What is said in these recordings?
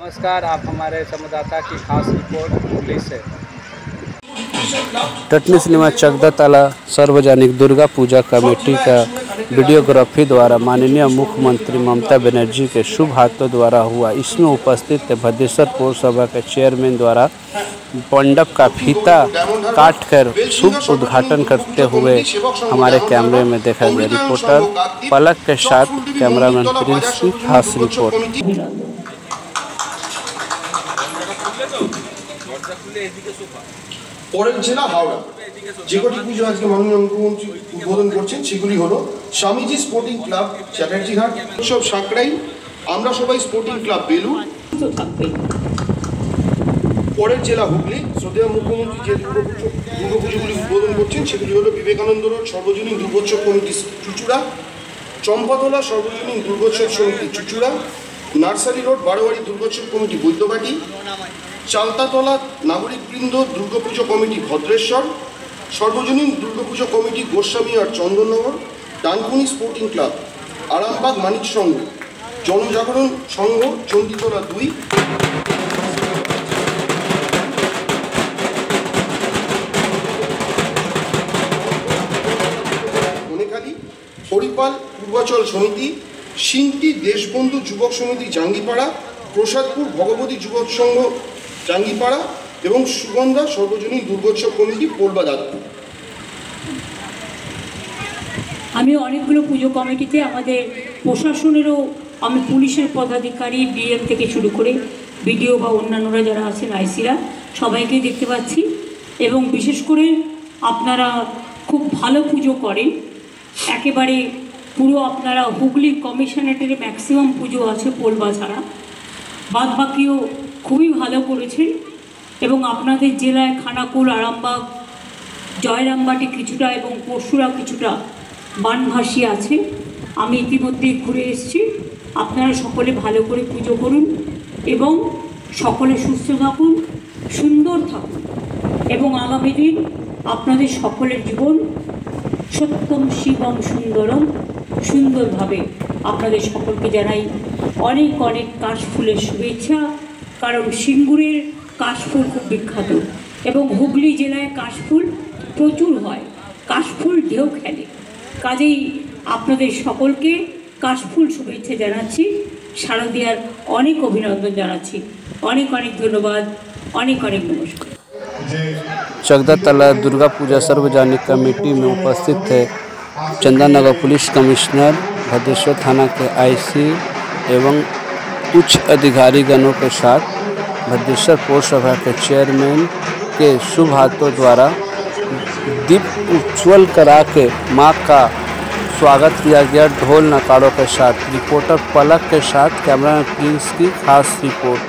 नमस्कार, आप हमारे संवाददाता की खास रिपोर्ट हुगली से। टटनी सिनेमा चकदा ताला सार्वजनिक दुर्गा पूजा कमेटी का वीडियोग्राफी द्वारा माननीय मुख्यमंत्री ममता बनर्जी के शुभ हाथों द्वारा हुआ। इसमें उपस्थित भद्रेश्वर पौरसभा के चेयरमैन द्वारा मंडप का फीता काटकर शुभ उद्घाटन करते हुए हमारे कैमरे में देखा गया। रिपोर्टर पलक के साथ कैमरामैन प्रिंस की खास रिपोर्ट। পরের জেলা হাওড়া। যে কটি পুজো আজকে মাননীয় মুখ্যমন্ত্রী উদ্বোধন করছেন সেগুলি হলো স্বামীজি স্পোর্টিং ক্লাব চ্যাটার্জিঘাট, উৎসব সাঁকড়াই, আমরা সবাই স্পোর্টিং ক্লাব বেলুর। পরের জেলা হুগলি। শ্রদ্ধেয় মুখ্যমন্ত্রী যে দুর্গাপুজোগুলি উদ্বোধন করছেন সেগুলি হলো বিবেকানন্দ রোড সর্বজনীন দুর্গোৎসব কমিটি চুচুড়া, চম্পাতলা সর্বজনীন দুর্গোৎসব সমিতি চুচুড়া, নার্সারি রোড বারোয়ারি দুর্গোৎসব কমিটি বৈদ্যবাটি, চালতাতলা নাগরিকবৃন্দ দুর্গাপুজো কমিটি ভদ্রেশ্বর, সর্বজনীন দুর্গাপুজো কমিটি গোস্বামী আর চন্দননগর, ডানকুনি স্পোর্টিং ক্লাব, আরামবাগ মানিক সংঘ, জনজাগরণ সংঘ চণ্ডীতলা 2, মনেখালী হরিপাল পূর্বাচল সমিতি, সিংটি দেশবন্ধু যুবক সমিতি জাঙ্গিপাড়া, প্রসাদপুর ভগবতী যুবক সংঘ জাঙ্গিপাড়া এবং সুগন্ধা সর্বজনীন দুর্গোৎসব কমিটি পোলবাদাতপুর। আমি অনেকগুলো পুজো কমিটিতে আমাদের প্রশাসনেরও আমি পুলিশের পদাধিকারী ডিএম থেকে শুরু করে বিডিও বা অন্যান্যরা যারা আছেন আইসিরা সবাইকেই দেখতে পাচ্ছি এবং বিশেষ করে আপনারা খুব ভালো পুজো করেন। একেবারে পুরো আপনারা হুগলি কমিশনারেটের ম্যাক্সিমাম পুজো আছে পোলবা ছাড়া, বাদ বাকিও খুবই ভালো করেছেন এবং আপনাদের জেলায় খানাকুল, আরামবাগ, জয়রামবাটি কিছুটা এবং পরশুরা কিছুটা বানভাসী আছে। আমি ইতিমধ্যেই ঘুরে এসেছি। আপনারা সকলে ভালো করে পুজো করুন এবং সকলে সুস্থ থাকুন, সুন্দর থাকুন এবং আগামী দিন আপনাদের সকলের জীবন সত্যম শিবম সুন্দরম সুন্দরভাবে আপনাদের সকলকে জানাই অনেক অনেক কাশফুলের শুভেচ্ছা। কারণ সিঙ্গুরের কাশফুল খুব বিখ্যাত এবং হুগলি জেলায় কাশফুল প্রচুর হয়, কাশফুল ঢেউ খেলে। কাজেই আপনাদের সকলকে কাশফুল শুভেচ্ছা জানাচ্ছি, শারদীয়ার অনেক অভিনন্দন জানাচ্ছি। অনেক অনেক ধন্যবাদ, অনেক অনেক নমস্কার। चकदा ताला दुर्गा पूजा सार्वजनिक कमेटी में उपस्थित थे चंदननगर पुलिस कमिश्नर, भद्रेश्वर थाना के आईसी एवं उच्च अधिकारीगणों के साथ भद्रेश्वर पौरसभा के चेयरमैन के शुभ हाथों द्वारा दीप उज्ज्वल करा के मां का स्वागत किया गया ढोल नगाड़ों के साथ। रिपोर्टर पलक के साथ कैमरामैन प्रिंस की खास रिपोर्ट।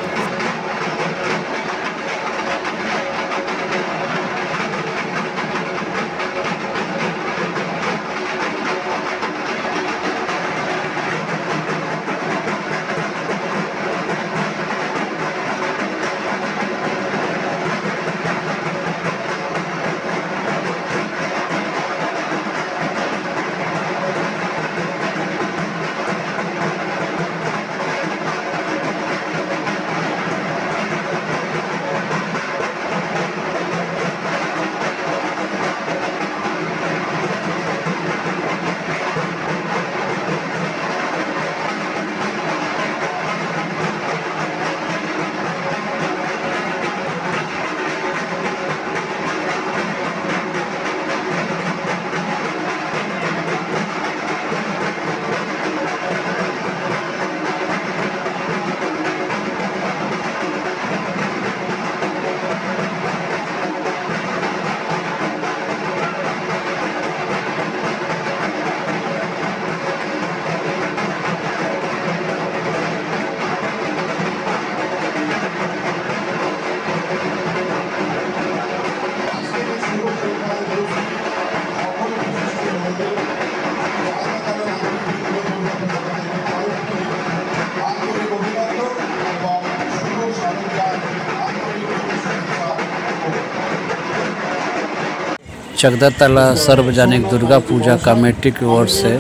चकदा ताला सार्वजनिक दुर्गा पूजा कमेटी की ओर से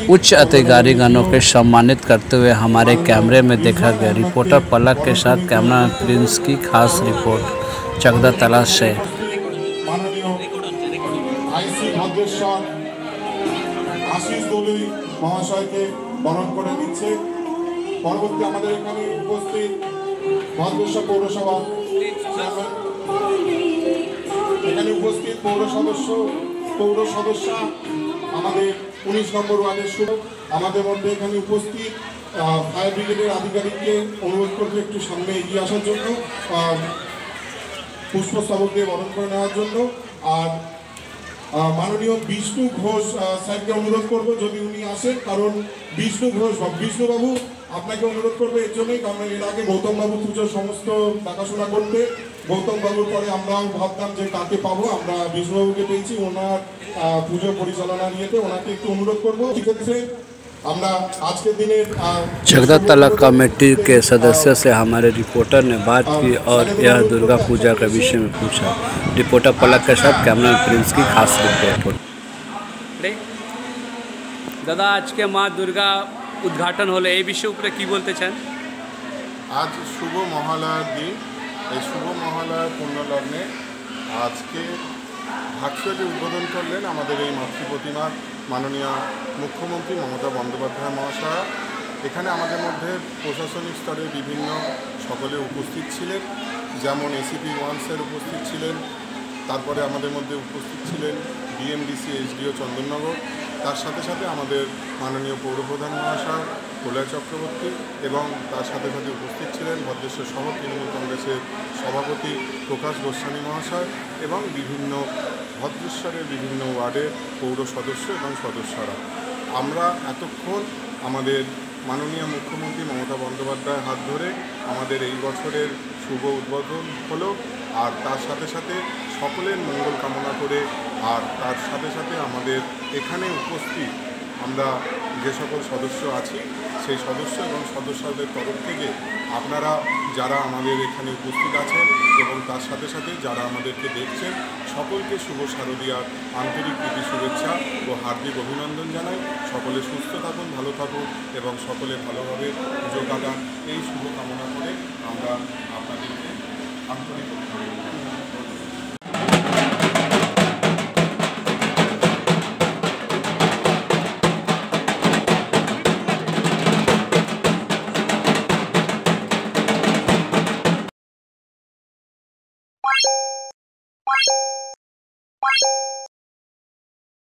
उच्च अधिकारीगणों के सम्मानित करते हुए हमारे कैमरे में देखा गया। रिपोर्टर पलक के साथ कैमरा प्रिंस की खास रिपोर्ट चकदा तला से। आशीष दलुई महाशय के बरण করে দিচ্ছে। পরবর্তী আমাদের এখানে উপস্থিত ভদ্রেশ্বর পৌরসভা এখানে উপস্থিত পৌর সদস্য আমাদের 19 নম্বর ওয়ার্ডের শুরু আমাদের মধ্যে এখানে উপস্থিত ফায়ার ব্রিগেডের আধিকারিককে অনুরোধ করতে একটু সামনে এগিয়ে আসার জন্য, পুষ্পস্তবক দিয়ে বরণ করে নেওয়ার জন্য। আর মাননীয় বিষ্ণু ঘোষ স্যারকে অনুরোধ করব যদি উনি আসেন, কারণ বিষ্ণুবাবু আপনাকে অনুরোধ করবে এর জন্যই, কারণ এর আগে গৌতমবাবু পুজোর সমস্ত দেখাশোনা করতে। গৌতমবাবুর পরে আমরাও ভাবতাম যে কাকে পাবো, আমরা বিষ্ণুবাবুকে পেয়েছি ওনার পুজো পরিচালনা নিয়েতে। ওনাকে একটু অনুরোধ করবো। সেক্ষেত্রে আমরা আজকের দিনের चकदा तला कमेटी के सदस्य से हमारे रिपोर्टर ने बात की और यह दुर्गा पूजा के विषय में पूछा। रिपोर्टर पलक के साथ कैमरा प्रिंस की खास रिपोर्ट। दादा आज के माँ दुर्गा उद्घाटन হলো এই বিষয় উপরে কি বলতে চান? আজ শুভ মহালয়ার দিন। এই শুভ মহালয়ার পুণ্যলগ্নে আজকে ভাস্কর্যের উদ্বোধন করলেন আমাদের এই মাতৃ প্রতিমা মাননীয় মুখ্যমন্ত্রী মমতা বন্দ্যোপাধ্যায় মহাশয়া। এখানে আমাদের মধ্যে প্রশাসনিক স্তরে বিভিন্ন সকলে উপস্থিত ছিলেন, যেমন এসিপি 1 স্যার উপস্থিত ছিলেন, তারপরে আমাদের মধ্যে উপস্থিত ছিলেন ডিএমডিসি এসডিও চন্দননগর, তার সাথে সাথে আমাদের মাননীয় পৌরপ্রধান মহাশয় প্রলয় চক্রবর্তী, এবং তার সাথে সাথে উপস্থিত ছিলেন ভদ্রেশ্বর শহর তৃণমূল কংগ্রেসের সভাপতি প্রকাশ গোস্বামী মহাশয় এবং বিভিন্ন ভদ্রেশ্বরের বিভিন্ন ওয়ার্ডের পৌর সদস্য এবং সদস্যরা। আমরা এতক্ষণ আমাদের মাননীয় মুখ্যমন্ত্রী মমতা বন্দ্যোপাধ্যায়ের হাত ধরে আমাদের এই বছরের শুভ উদ্বোধন হলো, আর তার সাথে সাথে সকলের মঙ্গল কামনা করে, আর তার সাথে সাথে আমাদের এখানে উপস্থিত আমরা যে সকল সদস্য আছি সেই সদস্য এবং সদস্যদের তরফ থেকে আপনারা যারা আমাদের এখানে উপস্থিত আছেন এবং তার সাথে সাথে যারা আমাদেরকে দেখছেন সকলকে শুভ শারদীয়ার আন্তরিক প্রীতি শুভেচ্ছা ও হার্দিক অভিনন্দন জানাই। সকলে সুস্থ থাকুন, ভালো থাকুন এবং সকলে ভালোভাবে পুজো কাটান, এই শুভ কামনা করে আমরা আপনাদেরকে আন্তরিক অভিনন্দন জানাই।